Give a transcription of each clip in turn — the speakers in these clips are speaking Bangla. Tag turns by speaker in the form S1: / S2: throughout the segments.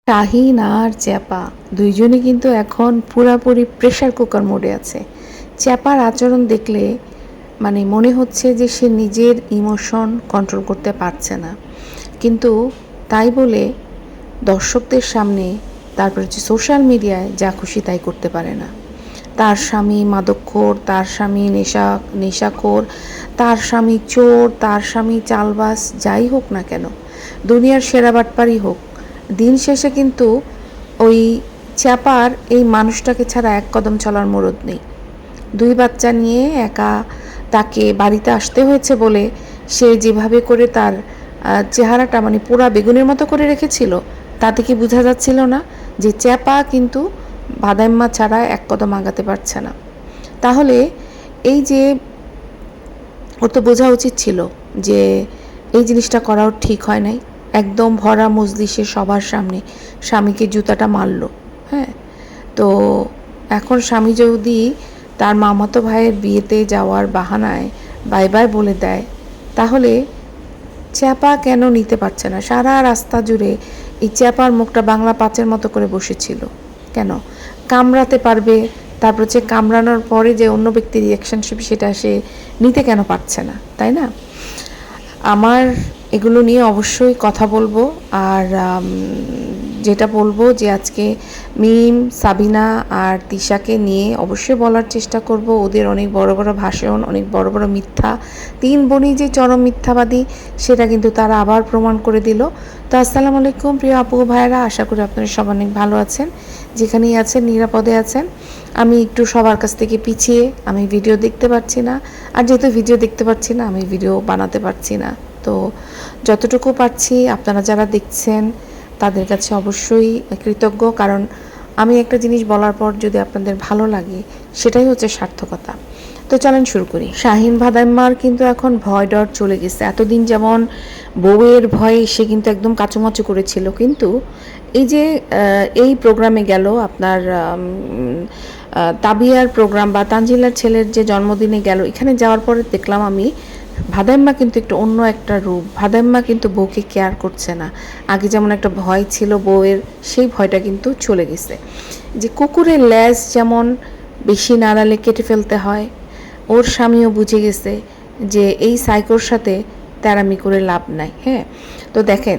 S1: শাহিন আর চ্যাপা দুইজনই কিন্তু এখন পুরাপুরি প্রেসার কুকার মোডে আছে। চ্যাপার আচরণ দেখলে মনে হচ্ছে যে সে নিজের ইমোশন কন্ট্রোল করতে পারছে না, কিন্তু তাই বলে দর্শকদের সামনে তারপর সোশ্যাল মিডিয়ায় যা খুশি তাই করতে পারে না। তার স্বামী মাদকখোর, তার স্বামী নেশাখোর, তার স্বামী চোর, তার স্বামী চালবাজ, যাই হোক না কেন, দুনিয়ার সেরা বাটপারই হোক, দিন শেষে কিন্তু ওই চ্যাপার এই মানুষটাকে ছাড়া এক কদম চলার মুরদ নেই। 2 বাচ্চা নিয়ে একা তাকে বাড়িতে আসতে হয়েছে বলে সে যেভাবে করে তার চেহারাটা পোড়া বেগুনের মতো করে রেখেছিল, তাতে কি বোঝা যাচ্ছিল না যে চ্যাপা কিন্তু বাদাইম্মা ছাড়া এক কদম আগাতে পারছে না? তাহলে এই যে ওর তো বোঝা উচিত ছিল যে এই জিনিসটা করাও ঠিক হয় নাই। একদম ভরা মজলিসে সবার সামনে স্বামীকে জুতাটা মারল। হ্যাঁ, তো এখন স্বামী যদি তার মামাতো ভাইয়ের বিয়েতে যাওয়ার বাহানায় বাই বাই বলে দেয়, তাহলে চ্যাপা কেন নিতে পারছে না? সারা রাস্তা জুড়ে এই চ্যাপার মুখটা বাংলা পাঁচের মতো করে বসেছিল কেন? কামড়াতে পারবে, তারপর হচ্ছে কামড়ানোর পরে যে অন্য ব্যক্তির রিয়াকশনশিপ সেটা সে নিতে কেন পারছে না, তাই না? আমার এগুলো নিয়ে অবশ্যই কথা বলবো। আর যেটা বলবো যে আজকে মিম, সাবিনা আর তিশাকে নিয়ে অবশ্যই বলার চেষ্টা করব। ওদের অনেক বড় বড় ভাষণ, অনেক বড় বড় মিথ্যা, 3 বোনই যে চরম মিথ্যাবাদী সেটা কিন্তু তারা আবার প্রমাণ করে দিল। তো আসসালামু আলাইকুম প্রিয় আপু ভাইয়েরা, আশা করি আপনারা সবাই অনেক ভালো আছেন, যেখানেই আছেন নিরাপদে আছেন। আমি একটু সবার কাছ থেকে পিছিয়ে, আমি ভিডিও দেখতে পাচ্ছি না, আর যেহেতু ভিডিও দেখতে পাচ্ছি না আমি ভিডিও বানাতে পারছি না। তো যতটুকু পারছি আপনারা যারা দেখছেন তাদের কাছে অবশ্যই কৃতজ্ঞ, কারণ আমি একটা জিনিস বলার পর যদি আপনাদের ভালো লাগে সেটাই হচ্ছে সার্থকতা। তো চলেন শুরু করি। শাহিন ভাদাইম্মার কিন্তু এখন ভয় ডর চলে গেছে। এতদিন যেমন বউয়ের ভয়ে সে কিন্তু একদম কাচুমাচু করেছিল, কিন্তু এই যে এই প্রোগ্রামে গেল আপনার তাবিয়ার প্রোগ্রাম বা তানজিলার ছেলের যে জন্মদিনে গেল, এখানে যাওয়ার পরে দেখলাম আমি ভাদাইম্মা কিন্তু একটু অন্য একটা রূপ। ভাদাইম্মা কিন্তু বউকে কেয়ার করছে না। আগে যেমন একটা ভয় ছিল বউয়ের, সেই ভয়টা কিন্তু চলে গেছে। যে কুকুরের লেজ যেমন বেশি নাড়ালে কেটে ফেলতে হয়, ওর স্বামীও বুঝে গেছে যে এই সাইকোর সাথে তেরামি করে লাভ নাই। হ্যাঁ, তো দেখেন,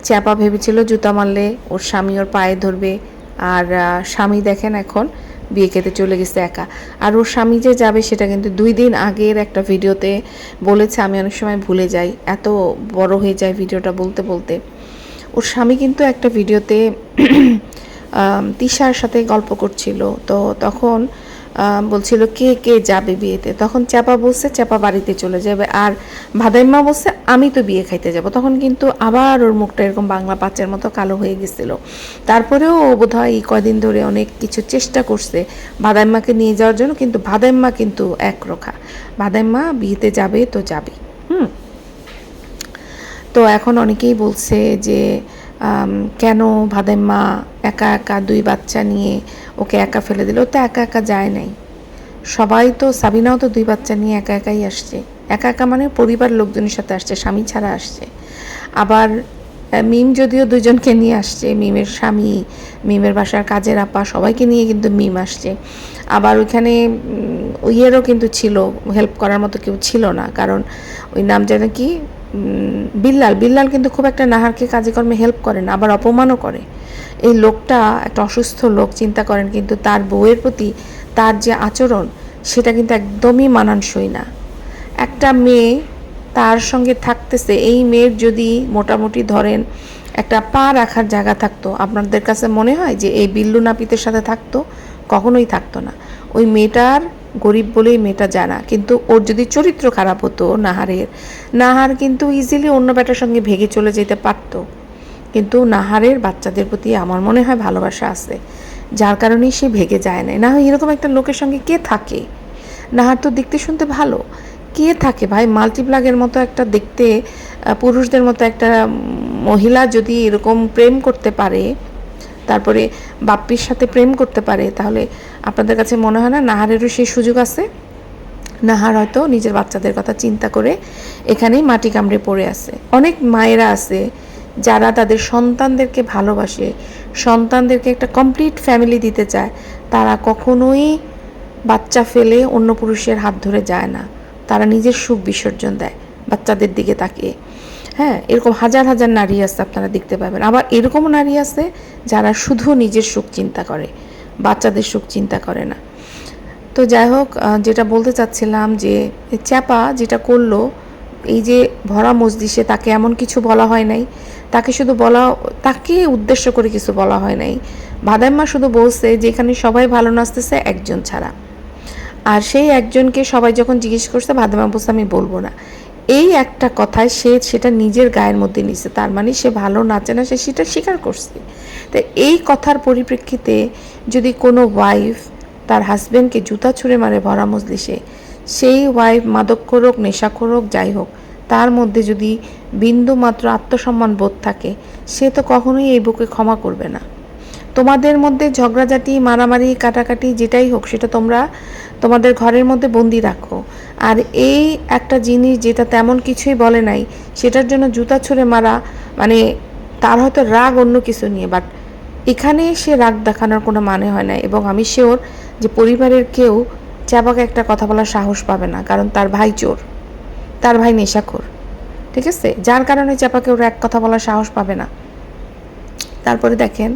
S1: চ্যাপা ভেবেছিল জুতা মারলে ওর স্বামী ওর পায়ে ধরবে, আর স্বামী দেখেন এখন বিয়ে খেতে চলে গেছে একা। আর ওর স্বামী যে যাবে সেটা কিন্তু 2 দিন আগের একটা ভিডিওতে বলেছে। আমি অনেক সময় ভুলে যাই, এত বড় হয়ে যায় ভিডিওটা বলতে বলতে। ওর স্বামী কিন্তু একটা ভিডিওতে তিশার সাথে গল্প করছিল, তো তখন বলছিল কে কে যাবে বিয়েতে, তখন চ্যাপা বলছে চ্যাপা বাড়িতে চলে যাবে, আর ভাদাইম্মা বলছে আমি তো বিয়ে খাইতে যাব। তখন কিন্তু আবার ওর মুখটা এরকম বাংলা পাঁচের মতো কালো হয়ে গেছিল। তারপরেও ও বোধহয় এই কয়দিন ধরে অনেক কিছু চেষ্টা করছে ভাদাইম্মাকে নিয়ে যাওয়ার জন্য, কিন্তু ভাদাইম্মা কিন্তু একরোখা। ভাদাইম্মা বিয়েতে যাবে তো যাবে। তো এখন অনেকেই বলছে যে কেন ভাদাইম্মা একা একা 2 বাচ্চা নিয়ে ওকে একা ফেলে দিল। তো একা একা যায় নাই, সবাই তো, সাবিনাও তো 2 বাচ্চা নিয়ে একা একাই আসছে। একা একা পরিবার লোকজনের সাথে আসছে, স্বামী ছাড়া আসছে। আবার মিম যদিও 2 জনকে নিয়ে আসছে, মিমের স্বামী, মিমের বাসার কাজের আপা, সবাইকে নিয়ে কিন্তু মিম আসছে। আবার ওইখানে ওইয়েরও কিন্তু ছিল, হেল্প করার মতো কেউ ছিল না, কারণ ওই নাম যেন কি বিল্লাল কিন্তু খুব একটা নাহারকে কাজে কর্মে হেল্প করে না, আবার অপমানও করে। এই লোকটা একটা অসুস্থ লোক, চিন্তা করেন, কিন্তু তার বউয়ের প্রতি তার যে আচরণ সেটা কিন্তু একদমই মানানসই না। একটা মেয়ে তার সঙ্গে থাকতেছে, এই মেয়ের যদি মোটামুটি ধরেন একটা পা রাখার জায়গা থাকতো, আপনাদের কাছে মনে হয় যে এই বিল্লু নাপিতের সাথে থাকতো? কখনোই থাকতো না। ওই মেয়েটার গরিব বলেই মেয়েটা জানা, কিন্তু ওর যদি চরিত্র খারাপ হতো নাহার কিন্তু ইজিলি অন্য ব্যাটার সঙ্গে ভেগে চলে যেতে পারতো। কিন্তু নাহারের বাচ্চাদের প্রতি আমার মনে হয় ভালোবাসা আছে, যার কারণেই সে ভেগে যায় না। না হয় এরকম একটা লোকের সঙ্গে কে থাকে? নাহার তো দেখতে শুনতে ভালো, কে থাকে ভাই? মাল্টিপ্লাগের মতো একটা দেখতে পুরুষদের মতো একটা মহিলা যদি এরকম প্রেম করতে পারে, তারপরে বাপ্পির সাথে প্রেম করতে পারে, তাহলে আপনাদের কাছে মনে হয় না নাহারেরও সেই সুযোগ আছে? নাহার হয়তো নিজের বাচ্চাদের কথা চিন্তা করে এখানেই মাটি কামড়ে পড়ে আছে। অনেক মায়েরা আছে যারা তাদের সন্তানদেরকে ভালোবাসে, সন্তানদেরকে একটা কমপ্লিট ফ্যামিলি দিতে চায়, তারা কখনোই বাচ্চা ফেলে অন্য পুরুষের হাত ধরে যায় না। তারা নিজের সুখ বিসর্জন দেয় বাচ্চাদের দিকে তাকিয়ে। হ্যাঁ, এরকম হাজার হাজার নারী আছে, আপনারা দেখতে পাবেন। আবার এরকমও নারী আছে যারা শুধু নিজের সুখ চিন্তা করে, বাচ্চাদের সুখ চিন্তা করে না। তো যাই হোক, যেটা বলতে চাচ্ছিলাম যে চ্যাপা যেটা করলো, এই যে ভরা মজলিসে তাকে এমন কিছু বলা হয় নাই, তাকে উদ্দেশ্য করে কিছু বলা হয় নাই। ভাদাইম্মা শুধু বলছে যে এখানে সবাই ভালো নাচতেছে একজন ছাড়া। আর সেই একজনকে সবাই যখন জিজ্ঞেস করছে, ভাদাইম্মা বলছে আমি বলবো না। এই একটা কথায় সে সেটা নিজের গায়ের মধ্যে নিছে, তার মানে সে ভালো নাচে না, সে সেটা স্বীকার করছে। তো এই কথার পরিপ্রেক্ষিতে যদি কোনো ওয়াইফ তার হাজব্যান্ডকে জুতা ছুঁড়ে মারে ভরা মজলিসে, সেই ওয়াইফ মাদকখোর হোক, নেশাখোর হোক, যাই হোক, তার মধ্যে যদি বিন্দু মাত্র আত্মসম্মান বোধ থাকে, সে তো কখনোই এই বুকে ক্ষমা করবে না। তোমাদের মধ্যে ঝগড়াঝাটি, মারামারি, কাটাকাটি যেটাই হোক, সেটা তোমরা তোমাদের ঘরের মধ্যে বন্দি রাখো। আর এই একটা জিনিস যেটা তেমন কিছুই বলে নাই, সেটার জন্য জুতা ছুঁড়ে মারা, মানে তার হয়তো রাগ অন্য কিছু নিয়ে, বাট এখানে সে রাগ দেখানোর কোনো মানে হয় না। এবং আমি শিওর যে পরিবারের কেউ চ্যাপাকে একটা কথা বলার সাহস পাবে না, কারণ তার ভাই চোর, তার ভাই নেশাখোর, ঠিক আছে, যার কারণে চ্যাপাকে ওরা এক কথা বলার সাহস পাবে না। তারপরে দেখেন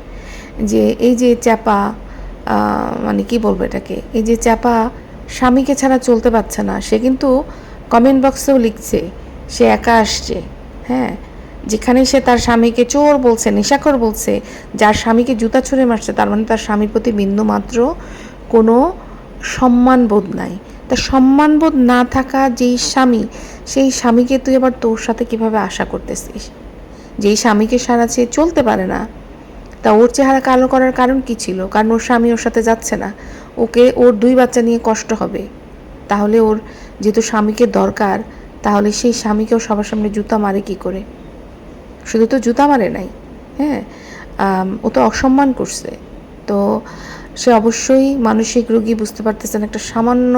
S1: যে এই যে চ্যাপা, মানে কি বলবো এটাকে, এই যে চ্যাপা স্বামীকে ছাড়া চলতে পারছে না, সে কিন্তু কমেন্ট বক্সেও লিখছে সে একা আসছে। হ্যাঁ, যেখানে সে তার স্বামীকে চোর বলছে, নেশাখোর বলছে, যার স্বামীকে জুতা ছুঁড়ে মারছে, তার মানে তার স্বামীর প্রতি বিন্দু মাত্র কোনো সম্মানবোধ নাই। তা সম্মানবোধ না থাকা যেই স্বামী, সেই স্বামীকে তুই আবার তোর সাথে কিভাবে আশা করতেছিস? যেই স্বামীকে সারা চেয়ে চলতে পারে না, তা ওর চেহারা কালো করার কারণ কি ছিল? কারণ ওর স্বামী ওর সাথে যাচ্ছে না, ওর 2 বাচ্চা নিয়ে কষ্ট হবে। তাহলে ওর যেহেতু স্বামীকে দরকার, তাহলে সেই স্বামীকেও সবার সামনে জুতা মারে কি করে? শুধু তো জুতা মারে নাই, হ্যাঁ, ও তো অসম্মান করছে। তো সে অবশ্যই মানসিক রোগী, বুঝতে পারতেছেন একটা সামান্য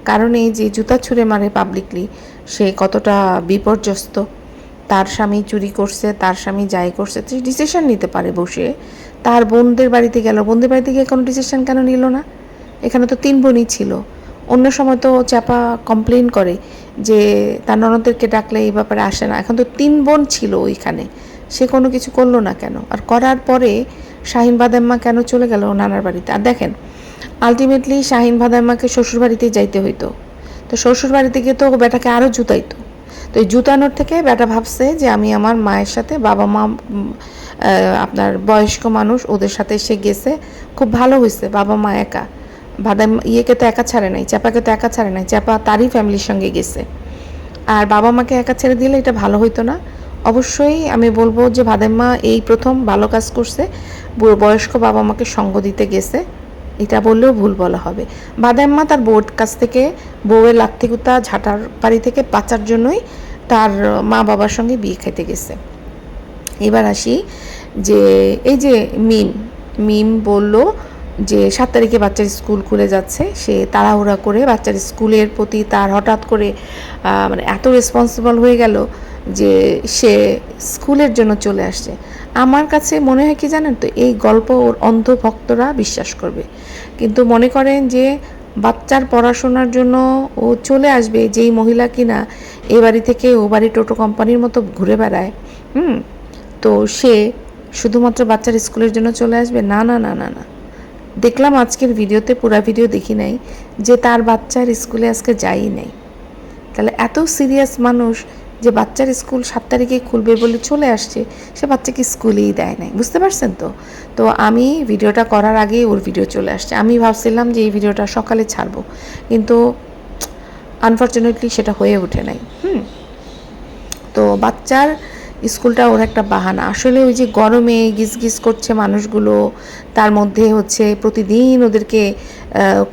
S1: কারণে যে জুতা ছুঁড়ে মারে পাবলিকলি, সে কতটা বিপর্যস্ত। তার স্বামী চুরি করছে, তার স্বামী যাই করছে, সে ডিসিশন নিতে পারে বসে। তার বোনদের বাড়িতে গেল, বোনদের বাড়িতে গিয়ে কোনো ডিসিশন কেন নিল না? এখানে তো 3 বোনই ছিল। অন্য সময় তো চাপা কমপ্লেন করে যে তার ননদদেরকে ডাকলে এই ব্যাপারে আসে না, এখন তো 3 বোন ছিল ওইখানে, সে কোনো কিছু করলো না কেন? আর করার পরে শাহিন বাদাম্মা কেন চলে গেল নানার বাড়িতে? আর দেখেন, আলটিমেটলি শাহিন বাদাম্মাকে শ্বশুর বাড়িতেই যাইতে হইতো। তো শ্বশুর বাড়িতে গিয়ে তো বেটাকে আরও জুতাইতো। তো এই জুতানোর থেকে বেটা ভাবছে যে আমি আমার মায়ের সাথে, বাবা মা আপনার বয়স্ক মানুষ, ওদের সাথে সে গেছে, খুব ভালো হয়েছে। বাবা মা একা, ইয়েকে তো একা ছাড়ে নাই, চ্যাপাকে তো একা ছাড়ে নাই, চ্যাপা তারই ফ্যামিলির সঙ্গে গেছে। আর বাবা মাকে একা ছেড়ে দিলে এটা ভালো হইতো না। অবশ্যই আমি বলবো যে ভাদাইম্মা এই প্রথম ভালো কাজ করছে, বয়স্ক বাবা মাকে সঙ্গ দিতে গেছে, এটা বললেও ভুল বলা হবে। ভাদাইম্মা তার বউর কাছ থেকে, বউয়ের লাত্তিগুতা ঝাঁটার বাড়ি থেকে বাঁচার জন্যই তার মা বাবার সঙ্গে বিয়ে খাইতে গেছে। এবার আসি যে এই যে মিম বলল যে 7 তারিখে বাচ্চার স্কুল খুলে যাচ্ছে, সে তাড়াহুড়া করে বাচ্চার স্কুলের প্রতি তার হঠাৎ করে মানে এত রেসপন্সিবল হয়ে গেল যে সে স্কুলের জন্য চলে আসছে। আমার কাছে মনে হয় কি জানেন তো, এই গল্প ওর অন্ধ ভক্তরা বিশ্বাস করবে, কিন্তু মনে করেন যে বাচ্চার পড়াশোনার জন্য ও চলে আসবে, যেই মহিলা কিনা এ বাড়ি থেকে ও বাড়ি টোটো কোম্পানির মতো ঘুরে বেড়ায়, তো সে শুধুমাত্র বাচ্চার স্কুলের জন্য চলে আসবে? না না না না না। দেখলাম আজকের ভিডিওতে, পুরা ভিডিও দেখি নাই, যে তার বাচ্চার স্কুলে আজকে যাই নাই। তাহলে এত সিরিয়াস মানুষ যে বাচ্চার স্কুল 7 তারিখে খুলবে বলে চলে আসছে, সে বাচ্চাকে স্কুলেই দেয় নাই। বুঝতে পারছেন তো? তো আমি ভিডিওটা করার আগেই ওর ভিডিও চলে আসছে। আমি ভাবছিলাম যে এই ভিডিওটা সকালে ছাড়বো, কিন্তু আনফর্চুনেটলি সেটা হয়ে ওঠে নাই। তো বাচ্চার স্কুলটা ওর একটা বাহানা। আসলে ওই যে গরমে গিজগিজ করছে মানুষগুলো, তার মধ্যে হচ্ছে প্রতিদিন ওদেরকে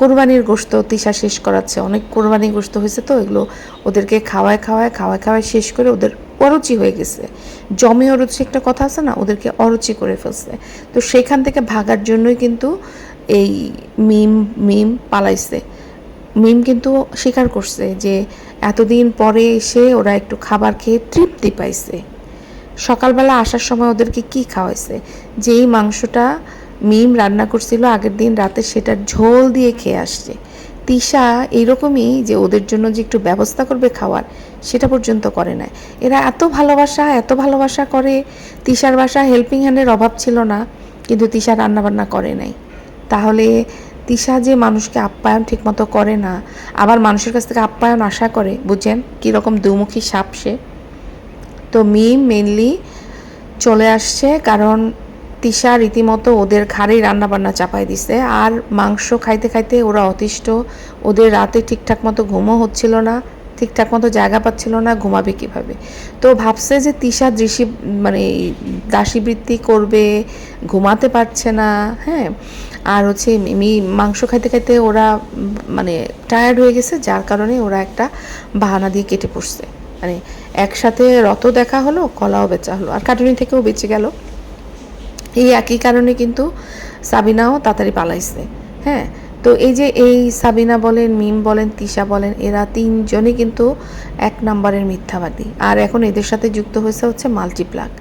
S1: কোরবানির গোশত তিশা শেষ করাচ্ছে। অনেক কোরবানির গোশত হয়েছে, তো এগুলো ওদেরকে খাওয়ায় শেষ করে ওদের অরুচি হয়ে গেছে। জমে অরুচি একটা কথা আছে না, ওদেরকে অরুচি করে ফেলছে। তো সেখান থেকে ভাগার জন্যই কিন্তু এই মিম পালাইছে। মিম কিন্তু স্বীকার করছে যে এতদিন পরে এসে ওরা একটু খাবার খেয়ে তৃপ্তি পাইছে। সকালবেলা আসার সময় ওদেরকে কি খাওয়াইছে, যেই মাংসটা মিম রান্না করছিল আগের দিন রাতে সেটা ঝোল দিয়ে খেয়ে আসছে। তিশা এইরকমই যে ওদের জন্য যে একটু ব্যবস্থা করবে খাওয়ার, সেটা পর্যন্ত করে না। এরা এত ভালোবাসা করে। তিশার বাসা হেল্পিং হ্যান্ডের অভাব ছিল না, কিন্তু তিশা রান্নাবান্না করে নাই। তাহলে তিশা যে মানুষকে আপ্যায়ন ঠিকমতো করে না, আবার মানুষের কাছ থেকে আপ্যায়ন আশা করে, বুঝছেন কীরকম দুমুখী সাপ সে। তো মিম মেনলি চলে আসছে কারণ তিশা রীতিমতো ওদের ঘাড়েই রান্নাবান্না চাপাই দিছে। আর মাংস খাইতে খাইতে ওরা অতিষ্ঠ, ওদের রাতে ঠিকঠাক মতো ঘুমও হচ্ছিল না, ঠিকঠাক মতো জায়গা পাচ্ছিল না, ঘুমাবে কীভাবে। তো ভাবছে যে তিশা মানে দাসীবৃত্তি করবে, ঘুমাতে পারছে না। হ্যাঁ, আর হচ্ছে মাংস খাইতে খাইতে ওরা মানে টায়ার্ড হয়ে গেছে, যার কারণে ওরা একটা বাহানা দিয়ে কেটে পড়ছে। মানে একসাথে রত দেখা হলো, কলাও বেচা হলো, আর কাটুনি থেকেও বেঁচে গেল। এই একই কারণে কিন্তু সাবিনাও তাড়াতাড়ি পালাইছে। হ্যাঁ, তো এই সাবিনা বলেন, মিম বলেন, তিশা বলেন, এরা তিনজনই কিন্তু এক নম্বরের মিথ্যাবাদী। আর এখন এদের সাথে যুক্ত হচ্ছে মাল্টিপ্লাক।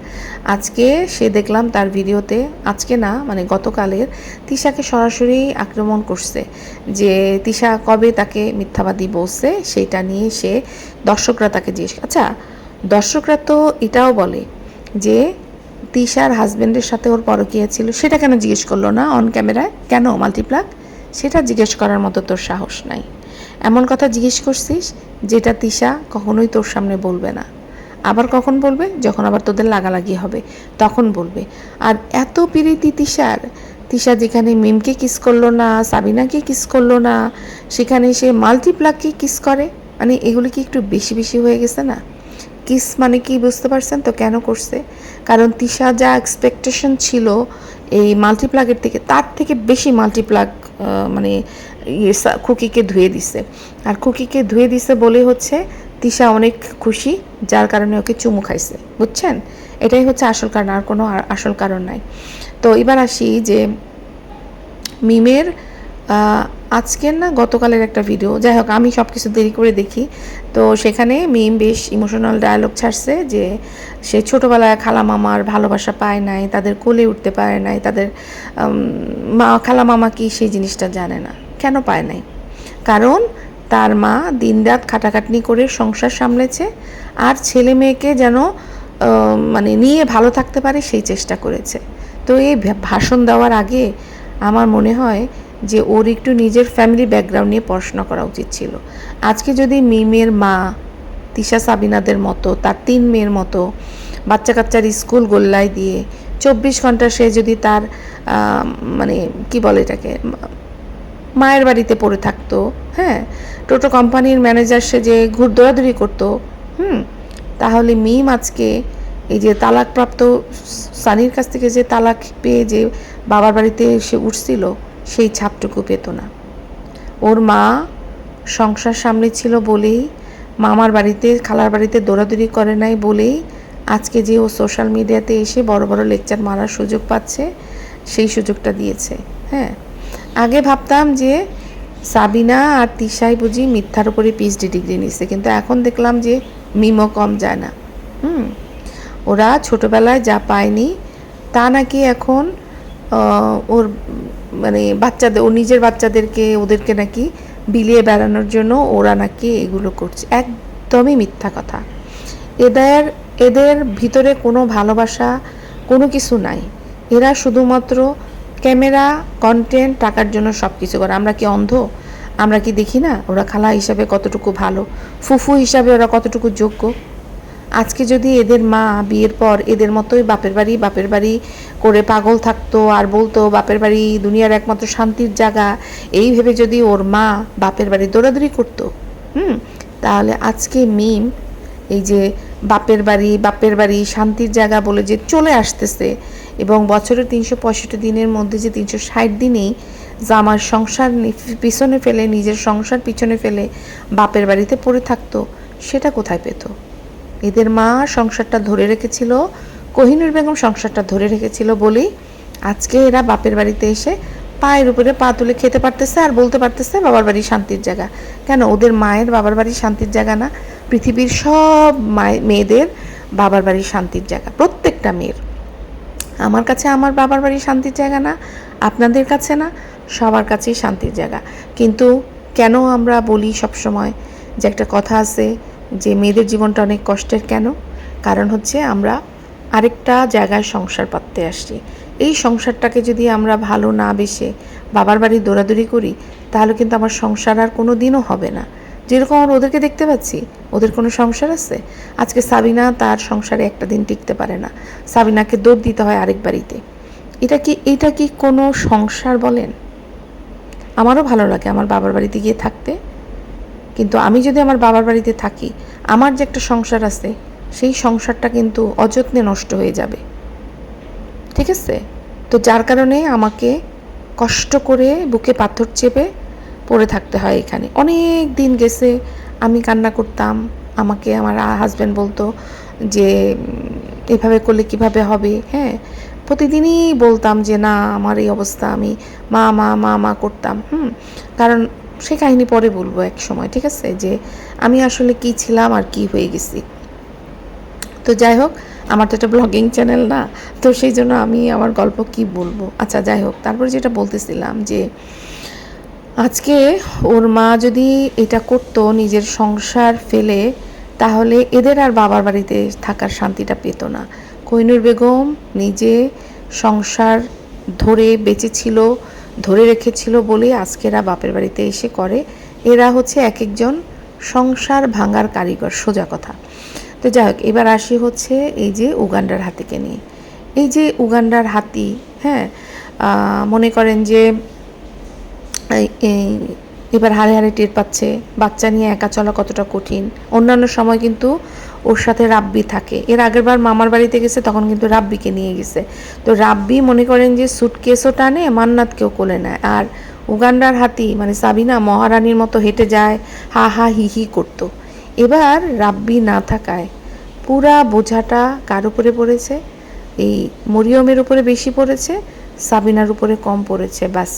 S1: আজকে সে দেখলাম তার ভিডিওতে, আজকে না মানে গতকালের, তিশাকে সরাসরি আক্রমণ করছে যে তিশা কবে তাকে মিথ্যাবাদী বলছে সেইটা নিয়ে সে দর্শকরা তাকে আচ্ছা, দর্শকরা তো এটাও বলে যে তিশার হাজব্যান্ডের সাথে ওর পরকীয়া ছিল, সেটা কেন জিজ্ঞেস করলো না অন ক্যামেরায়? কেন মাল্টিপ্লাক? সেটা জিজ্ঞেস করার মতো তোর সাহস নাই। এমন কথা জিজ্ঞেস করছিস যেটা তিশা কখনোই তোর সামনে বলবে না। আবার কখন বলবে? যখন আবার তোদের লাগালাগি হবে তখন বলবে। আর এত পিরিতি তিশা যেখানে মিমকে কিস করলো না, সাবিনাকে কিস করলো না, সেখানে সে মাল্টিপ্লাককে কিস করে। মানে এগুলো কি একটু বেশি বেশি হয়ে গেছে না? কিস মানে কি বুঝতে পারছেন তো কেন করছে? কারণ তিশা যা এক্সপেকটেশন ছিল এই মাল্টিপ্লাগের থেকে, তার থেকে বেশি মাল্টিপ্লাগ মানে খুকিকে ধুয়ে দিছে। আর খুকিকে ধুয়ে দিছে বলে হচ্ছে তিশা অনেক খুশি, যার কারণে ওকে চুমু খাইছে, বুঝছেন? এটাই হচ্ছে আসল কারণ, আর কোনো আসল কারণ নাই। তো এবার আসি যে মিমের আজকের না গতকালের একটা ভিডিও, যাই হোক আমি সব কিছু দেরি করে দেখি। তো সেখানে মিম বেশ ইমোশনাল ডায়ালগ ছাড়ছে যে সে ছোটোবেলায় খালা মামার ভালোবাসা পায় নাই, তাদের কোলে উঠতে পারে নাই, তাদের খালা মামা কি সেই জিনিসটা জানে না। কেন পায় নাই? কারণ তার মা দিনরাত খাটাখাটনি করে সংসার সামলেছে, আর ছেলে মেয়েকে যেন মানে নিয়ে ভালো থাকতে পারে সেই চেষ্টা করেছে। তো এই ভাষণ দেওয়ার আগে আমার মনে হয় যে ওর একটু নিজের ফ্যামিলি ব্যাকগ্রাউন্ড নিয়ে পড়াশোনা করা উচিত ছিল। আজকে যদি মিমের মা তিশা সাবিনাদের মতো, তার 3 মেয়ের মতো বাচ্চা কাচ্চার স্কুল গোল্লায় দিয়ে 24 ঘন্টা সে যদি তার মানে কি বলে এটাকে, মায়ের বাড়িতে পড়ে থাকতো, হ্যাঁ, টোটো কোম্পানির ম্যানেজার সে যে দৌড়াদৌড়ি করতো, তাহলে মিম আজকে এই যে তালাকপ্রাপ্ত সানির কাছ থেকে যে তালাক পেয়ে যে বাবার বাড়িতে সে উঠছিল, সেই ছাপটুকু পেত না। ওর মা সংসার সামনে ছিল বলেই, মামার বাড়িতে খালার বাড়িতে দৌড়াদৌড়ি করে নাই বলেই আজকে যে ও সোশ্যাল মিডিয়াতে এসে বড় বড় লেকচার মারার সুযোগ পাচ্ছে, সেই সুযোগটা দিয়েছে। হ্যাঁ, আগে ভাবতাম যে সাবিনা আর তিশাই বুঝি মিথ্যার উপরে পিএইচডি ডিগ্রি নিচ্ছে, কিন্তু এখন দেখলাম যে মিমও কম যায় না। ওরা ছোটোবেলায় যা পায়নি তা নাকি এখন ওর মানে বাচ্চাদের, ওর নিজের বাচ্চাদেরকে ওদেরকে নাকি বিলিয়ে বেড়ানোর জন্য ওরা নাকি এগুলো করছে। একদমই মিথ্যা কথা। এদের ভিতরে কোনো ভালোবাসা কোনো কিছু নাই। এরা শুধুমাত্র ক্যামেরা, কন্টেন্ট, টাকার জন্য সব কিছু করে। আমরা কি অন্ধ? আমরা কি দেখি না ওরা খালা হিসাবে কতটুকু ভালো, ফুফু হিসাবে ওরা কতটুকু যোগ্য? আজকে যদি এদের মা বিয়ের পর এদের মতোই বাপের বাড়ি করে পাগল থাকতো আর বলতো বাপের বাড়ি দুনিয়ার একমাত্র শান্তির জায়গা, এই ভেবে যদি ওর মা বাপের বাড়ি দৌড়াদৌড়ি করতো, তাহলে আজকে মিম এই যে বাপের বাড়ি শান্তির জায়গা বলে যে চলে আসতেছে, এবং বছরের 365 দিনের মধ্যে যে 360 দিনেই জামার সংসার পিছনে ফেলে, নিজের সংসার পিছনে ফেলে বাপের বাড়িতে পড়ে থাকতো, সেটা কোথায় পেত? এদের মা সংসারটা ধরে রেখেছিল, কোহিনূর বেগম সংসারটা ধরে রেখেছিল বলেই আজকে এরা বাপের বাড়িতে এসে পায়ের উপরে পা তুলে খেতে পারতেছে আর বলতে পারতেছে বাবার বাড়ি শান্তির জায়গা। কেন? ওদের মায়ের বাবার বাড়ি শান্তির জায়গা না? পৃথিবীর সব মেয়েদের বাবার বাড়ির শান্তির জায়গা, প্রত্যেকটা মেয়ের। আমার কাছে আমার বাবার বাড়ির শান্তির জায়গা না, আপনাদের কাছে না, সবার কাছেই শান্তির জায়গা। কিন্তু কেন আমরা বলি সবসময় যে একটা কথা আছে যে মেয়েদের জীবনটা অনেক কষ্টের, কেন? কারণ হচ্ছে আমরা আরেকটা জায়গায় সংসার পাততে আসছি। এই সংসারটাকে যদি আমরা ভালো না বেসে বাবার বাড়ি দৌড়াদৌড়ি করি, তাহলে কিন্তু আমার সংসার আর কোনো দিনও হবে না। যেরকম আমরা ওদেরকে দেখতে পাচ্ছি, ওদের কোনো সংসার আছে? আজকে সাবিনা তার সংসারে একটা দিন টিকতে পারে না, সাবিনাকে দৌড় দিতে হয় আরেক বাড়িতে। এটা কি কোনো সংসার বলেন? আমারও ভালো লাগে আমার বাবার বাড়িতে গিয়ে থাকতে, কিন্তু আমি যদি আমার বাবার বাড়িতে থাকি, আমার যে একটা সংসার আছে, সেই সংসারটা কিন্তু অযত্নে নষ্ট হয়ে যাবে, ঠিক আছে? তো যার কারণে আমাকে কষ্ট করে বুকে পাথর চেপে পড়ে থাকতে হয় এখানে। অনেক দিন গেছে, আমি কান্না করতাম, আমাকে আমার হাজব্যান্ড বলতো যে এভাবে করলে কিভাবে হবে, হ্যাঁ, প্রতিদিনই বলতাম যে না আমার এই অবস্থা, আমি মা মা মা মা করতাম। কারণ সে কাহিনী পরে বলবো এক সময়, ঠিক আছে, যে আমি আসলে কি ছিলাম আর কি হয়ে গেছি। তো যাই হোক, আমার তো একটা ব্লগিং চ্যানেল না, তো সেই জন্য আমি আমার গল্প কি বলবো। আচ্ছা যাই হোক, তারপরে যেটা বলতেছিলাম যে আজকে ওর মা যদি এটা করতো, নিজের সংসার ফেলে, তাহলে এদের আর বাবার বাড়িতে থাকার শান্তিটা পেত না। কোহিনূর বেগম নিজে সংসার ধরে বেঁচেছিল, ধরে রেখেছিল বলে আজকেরা বাপের বাড়িতে এসে করে। এরা হচ্ছে এক একজন সংসার ভাঙার কারিগর, সোজা কথা। তো যাই হোক, এবার আসি হচ্ছে এই যে উগান্ডার হাতিকে নিয়ে। এই যে উগান্ডার হাতি, হ্যাঁ, মনে করেন যে এবার হাড়ে হাড়ে টের পাচ্ছে বাচ্চা নিয়ে একা চলা কতটা কঠিন। অন্যান্য সময় কিন্তু ওর সাথে রাব্বি থাকে। এর আগেরবার মামার বাড়িতে গেছে, তখন কিন্তু রাব্বিকে নিয়ে গেছে। তো রাব্বি মনে করেন যে সুটকেসও টানে, মান্নাতকেও কোলে নেয়। আর উগান্ডার হাতি মানে সাবিনা মহারানীর মতো হেঁটে যায়, হা হা হি হি করতো। এবার রাব্বি না থাকায় পুরা বোঝাটা কার উপরে পড়েছে? এই মরিয়মের উপরে বেশি পড়েছে, সাবিনার উপরে কম পড়েছে। বাস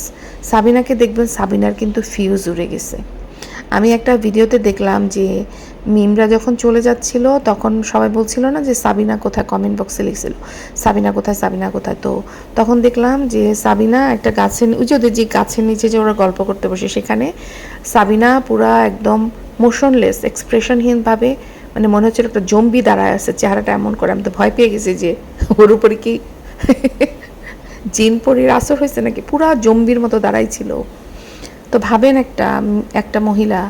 S1: সাবিনাকে দেখবেন, সাবিনার কিন্তু ফিউজ উড়ে গেছে। আমি একটা ভিডিওতে দেখলাম যে মিমরা যখন চলে যাচ্ছিল, তখন সবাই বলছিল না যে সাবিনা কোথায়, কমেন্ট বক্সে লিখছিল সাবিনা কোথায়, সাবিনা কোথায়। তো তখন দেখলাম যে সাবিনা একটা গাছের, ওই যে গাছের নিচে যে ওরা গল্প করতে বসে, সেখানে সাবিনা পুরা একদম মোশনলেস, এক্সপ্রেশনহীনভাবে, মানে মনে হচ্ছিল একটা জম্বি দাঁড়ায় আছে, চেহারাটা এমন করে। আমি তো ভয় পেয়ে গেছি যে ওর উপরে কি জিন পরির আসর হয়েছে নাকি, পুরা জম্বির মতো দাঁড়াইছিল। তো ভাবেন একটা মহিলা,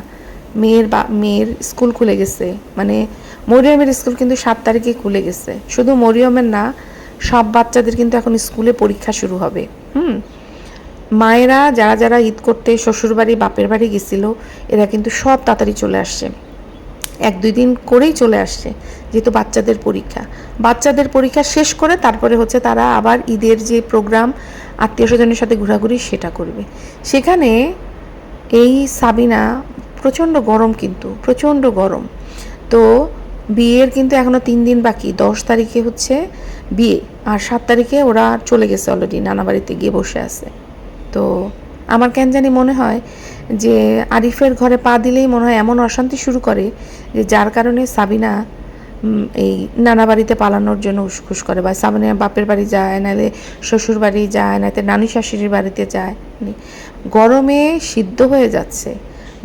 S1: মেয়ের স্কুল খুলে গেছে, মানে মরিয়মের স্কুল কিন্তু 7 তারিখে খুলে গেছে। শুধু মরিয়মের না, সব বাচ্চাদের কিন্তু এখন স্কুলে পরীক্ষা শুরু হবে। মায়েরা যারা যারা ঈদ করতে শ্বশুর বাড়ি বাপের বাড়ি গেছিল, এরা কিন্তু সব তাড়াতাড়ি চলে আসছে, 1-2 দিন করেই চলে আসছে, যেহেতু বাচ্চাদের পরীক্ষা শেষ করে তারপরে হচ্ছে তারা আবার ঈদের যে প্রোগ্রাম, আত্মীয় স্বজনের সাথে ঘোরাঘুরি, সেটা করবে। সেখানে এই সাবিনা, প্রচণ্ড গরম, কিন্তু প্রচণ্ড গরম। তো বিয়ের কিন্তু এখনও 3 দিন বাকি, 10 তারিখে হচ্ছে বিয়ে, আর 7 তারিখে ওরা চলে গেছে অলরেডি, নানা বাড়িতে গিয়ে বসে আছে। তো আমার কেন জানি মনে হয় যে আরিফের ঘরে পা দিলেই মনে হয় এমন অশান্তি শুরু করে, যে যার কারণে সাবিনা এই নানা বাড়িতে পালানোর জন্য উসখুস করে, বা সাবিনা বাপের বাড়ি যায়, নাহলে শ্বশুর বাড়ি যায়, নাহলে নানি শাশুড়ির বাড়িতে যায়। গরমে সিদ্ধ হয়ে যাচ্ছে,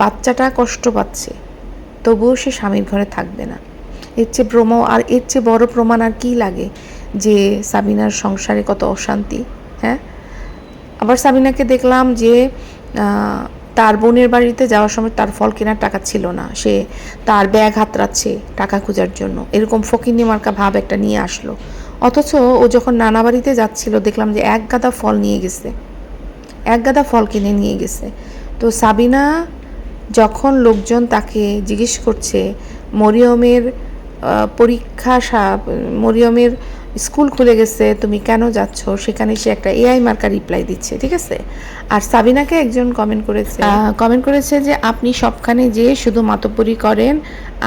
S1: বাচ্চাটা কষ্ট পাচ্ছে, তবুও সে স্বামীর ঘরে থাকবে না। এর চেয়ে বড় প্রমাণ আর কি লাগে যে সাবিনার সংসারে কত অশান্তি, হ্যাঁ। আবার সাবিনাকে দেখলাম যে তার বোনের বাড়িতে যাওয়ার সময় তার ফল কেনার টাকা ছিল না, সে তার ব্যাগ হাতড়াচ্ছে টাকা খোঁজার জন্য, এরকম ফকিন্নি মার্কা ভাব একটা নিয়ে আসলো। অথচ ও যখন নানা বাড়িতে যাচ্ছিল, দেখলাম যে 1 গাদা ফল নিয়ে গেছে, 1 গাদা ফল কিনে নিয়ে গেছে। তো সাবিনা যখন লোকজন তাকে জিজ্ঞেস করছে মরিয়মের মরিয়মের স্কুল খুলে গেছে, তুমি কেন যাচ্ছ, সেখানে সে একটা এআই মার্কা রিপ্লাই দিচ্ছে, ঠিক আছে। আর সাবিনাকে একজন কমেন্ট করেছে যে আপনি সবখানে যেয়ে শুধু মাতব্বরি করেন,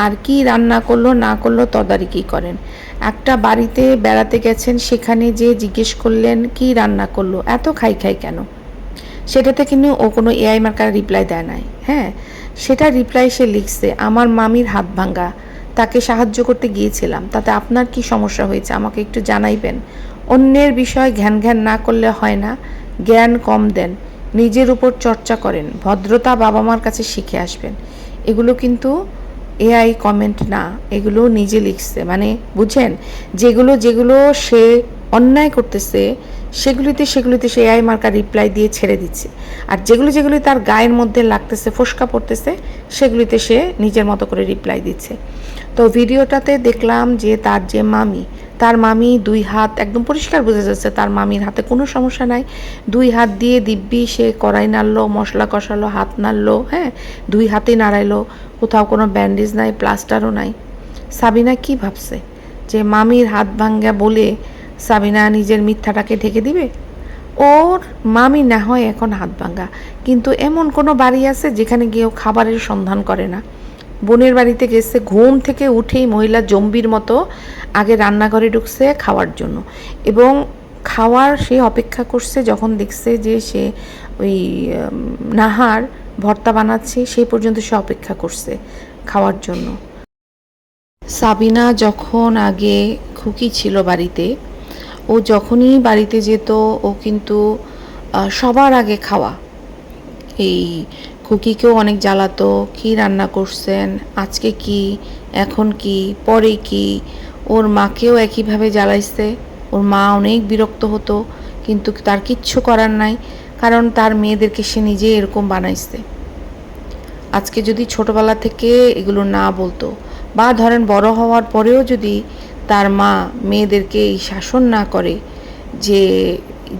S1: আর কি রান্না করলো না করলো তদারকি করেন। একটা বাড়িতে বেড়াতে গেছেন, সেখানে যে জিজ্ঞেস করলেন কি রান্না করলো, এত খাই কেন? সেটাতে কিন্তু ও কোনো এআই মার্কার রিপ্লাই দেয় নাই, হ্যাঁ। সেটা রিপ্লাই সে লিখছে, আমার মামির হাত ভাঙ্গা, তাকে সাহায্য করতে গিয়েছিলাম, তাতে আপনার কি সমস্যা হয়েছে আমাকে একটু জানাইবেন। অন্যের বিষয় ঘ্যান ঘ্যান না করলে হয় না, জ্ঞান কম দেন, নিজের উপর চর্চা করেন, ভদ্রতা বাবা মার কাছে শিখে আসবেন। এগুলো কিন্তু এআই কমেন্ট না, এগুলো নিজে লিখছে, মানে বুঝেন, যেগুলো যেগুলো সে অন্যায় করতেছে সেগুলিতে সে এআই মার্কা রিপ্লাই দিয়ে ছেড়ে দিচ্ছে, আর যেগুলি তার গায়ের মধ্যে লাগতেছে, ফোসকা পড়তেছে, সেগুলিতে সে নিজের মতো করে রিপ্লাই দিচ্ছে। তো ভিডিওটাতে দেখলাম যে তার মামি 2 হাত, একদম পরিষ্কার বোঝা যাচ্ছে তার মামির হাতে কোনো সমস্যা নাই, 2 হাত দিয়ে দিব্যি সে কড়াই নাড়লো, মশলা কষালো, হাত নাড়লো, হ্যাঁ 2 হাতেই নাড়াইলো, কোথাও কোনো ব্যান্ডেজ নাই, প্লাস্টারও নাই। সাবিনা কি ভাবছে যে মামির হাত ভাঙ্গা বলে সাবিনা নিজের মিথ্যাটাকে ঢেকে দিবে? ওর মামি না হয় এখন হাত ভাঙ্গা, কিন্তু এমন কোনো বাড়ি আছে যেখানে গিয়েও খাবারের সন্ধান করে না? বোনের বাড়িতে গেছে, ঘুম থেকে উঠেই মহিলা জম্বির মতো আগে রান্নাঘরে ঢুকছে খাওয়ার জন্য, এবং খাওয়ার সে অপেক্ষা করছে, যখন দেখছে যে সে ওই নাহার ভর্তা বানাচ্ছে সেই পর্যন্ত সে অপেক্ষা করছে খাওয়ার জন্য। সাবিনা যখন আগে খুকি ছিল বাড়িতে, ও যখনই বাড়িতে যেত ও কিন্তু সবার আগে খাওয়া। এই খুকিকেও অনেক জ্বালাতো, কী রান্না করছেন, আজকে কি, এখন কি, পরে কি। ওর মাকেও একইভাবে জ্বালাইছে, ওর মা অনেক বিরক্ত হতো, কিন্তু তার কিচ্ছু করার নাই, কারণ তার মেয়েদেরকে সে নিজে এরকম বানাইছে। আজকে যদি ছোটবেলা থেকে এগুলো না বলতো, বা ধরেন বড় হওয়ার পরেও যদি তার মা মেয়েদেরকে এই শাসন না করে, যে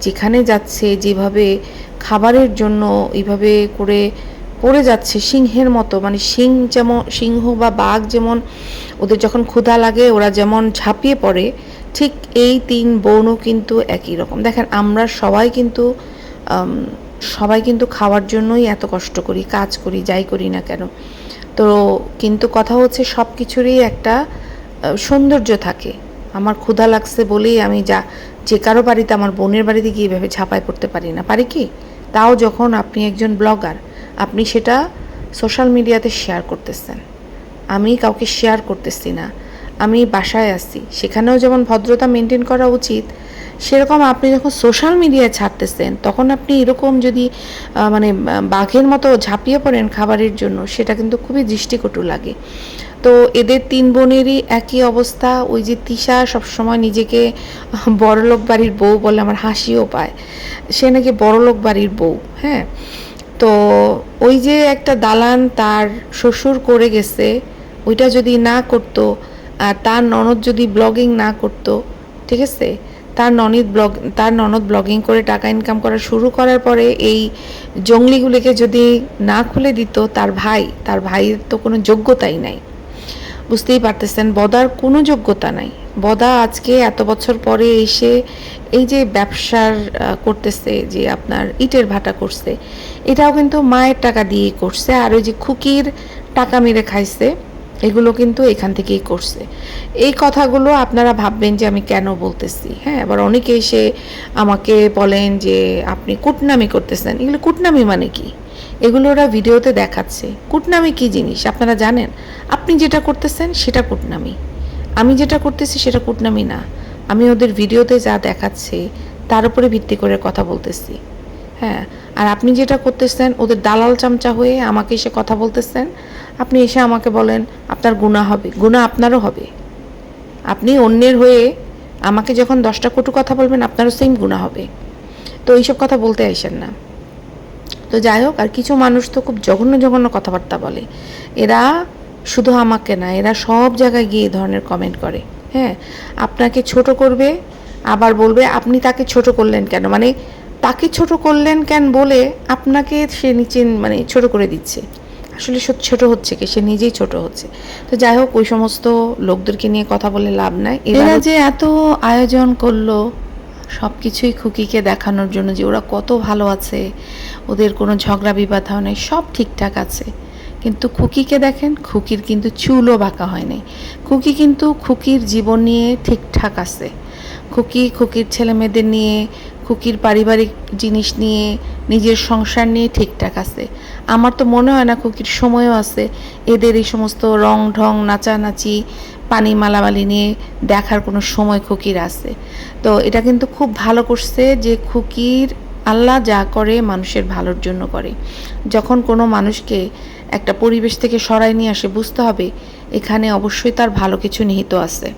S1: যেখানে যাচ্ছে যেভাবে খাবারের জন্য এইভাবে করে পড়ে যাচ্ছে সিংহের মতো, মানে সিংহ বা বাঘ যেমন ওদের যখন ক্ষুধা লাগে ওরা যেমন ঝাঁপিয়ে পড়ে, ঠিক এই 3 বোনও কিন্তু একই রকম। দেখেন আমরা সবাই কিন্তু খাওয়ার জন্যই এত কষ্ট করি, কাজ করি, যাই করি না কেন। তো কিন্তু কথা হচ্ছে সব কিছুরই একটা সৌন্দর্য থাকে। আমার ক্ষুধা লাগছে বলেই আমি যে কারো বাড়িতে, আমার বোনের বাড়িতে গিয়ে এভাবে ঝাঁপায় পড়তে পারি না, পারি কি? তাও যখন আপনি একজন ব্লগার, আপনি সেটা সোশ্যাল মিডিয়াতে শেয়ার করতেছেন, আমি কাউকে শেয়ার করতেছি না, আমি বাসায় আছি, সেখানেও যেমন ভদ্রতা মেনটেন করা উচিত, সেরকম আপনি যখন সোশ্যাল মিডিয়ায় ছাড়তেছেন তখন আপনি এরকম যদি মানে বাঘের মতো ঝাঁপিয়ে পড়েন খাবারের জন্য, সেটা কিন্তু খুবই দৃষ্টিকটু লাগে। তো এদের 3 বোনেরই একই অবস্থা। ওই যে তিশা সবসময় নিজেকে বড়লোক বাড়ির বউ বলে, আমার হাসিও পায়, সে নাকি বড়লোক বাড়ির বউ। হ্যাঁ, তো ওই যে একটা দালান তার শ্বশুর করে গেছে, ওইটা যদি না করতো, আর তার ননদ যদি ব্লগিং না করতো, ঠিক আছে, তার ননদ ব্লগিং করে টাকা ইনকাম করা শুরু করার পরে এই জঙ্গলিগুলিকে যদি না খুলে দিত তার ভাইয়ের তো কোনো যোগ্যতাই নাই। বুঝতেই পারতেছেন বদার কোনো যোগ্যতা নাই। বদা আজকে এত বছর পরে এসে এই যে ব্যবসার করতেছে, যে আপনার ইটের ভাটা করছে, এটাও কিন্তু মায়ের টাকা দিয়ে করছে, আর ওই যে খুকির টাকা মেরে খাইছে, এগুলো কিন্তু এখান থেকেই করছে। এই কথাগুলো আপনারা ভাববেন যে আমি কেন বলতেছি। হ্যাঁ, আবার অনেকে এসে আমাকে বলেন যে আপনি কুটনামি করতেছেন। এগুলো কুটনামি মানে কি? এগুলো ওরা ভিডিওতে দেখাচ্ছে। কুটনামি কি জিনিস আপনারা জানেন? আপনি যেটা করতেছেন সেটা কুটনামি, আমি যেটা করতেছি সেটা কুটনামি না। আমি ওদের ভিডিওতে যা দেখাচ্ছে তার উপরে ভিত্তি করে কথা বলতেছি। হ্যাঁ, আর আপনি যেটা করতেছেন ওদের দালাল চামচা হয়ে আমাকে এসে কথা বলতেছেন, আপনি এসে আমাকে বলেন আপনার গুনাহ হবে, গুনাহ আপনারও হবে। আপনি অন্যের হয়ে আমাকে যখন 10টা কটু কথা বলবেন আপনারও সেম গুনাহ হবে। তো এইসব কথা বলতে আসেন না। তো যাই হোক, আর কিছু মানুষ তো খুব জঘন্য জঘন্য কথাবার্তা বলে, এরা শুধু আমাকে না, এরা সব জায়গায় গিয়ে এই ধরনের কমেন্ট করে। হ্যাঁ, আপনাকে ছোট করবে, আবার বলবে আপনি তাকে ছোট করলেন কেন, মানে তাকে ছোট করলেন কেন বলে আপনাকে সে নিচে মানে ছোট করে দিচ্ছে। আসলে ছোট হচ্ছে কি, সে নিজেই ছোট হচ্ছে। তো যাই হোক, ওই সমস্ত লোকদেরকে নিয়ে কথা বলে লাভ নাই। এরা যে এত আয়োজন করলো সব কিছুই খুকিকে দেখানোর জন্য যে ওরা কত ভালো আছে, ওদের কোনো ঝগড়া বিবাদ হয় নাই, সব ঠিকঠাক আছে, কিন্তু খুকিকে দেখেন, খুকির কিন্তু চুলও বাঁকা হয় নাই। খুকি কিন্তু খুকির জীবন নিয়ে ঠিকঠাক আছে, খুকির ছেলে মেয়েদের নিয়ে খুকির পারিবারিক জিনিস নিয়ে নিজের সংসার নিয়ে ঠিকঠাক আছে। আমার তো মনে হয় না খুকির সময়ও আছে এদের এই সমস্ত রং ঢং নাচানাচি পানি মালামালি নিয়ে দেখার কোনো সময় খুকির আছে। তো এটা কিন্তু খুব ভালো করছে যে খুকির আল্লাহ যা করে মানুষের ভালোর জন্য করে। যখন কোনো মানুষকে একটা পরিবেশ থেকে সরায় নিয়ে আসে বুঝতে হবে এখানে অবশ্যই তার ভালো কিছু নিহিত আছে।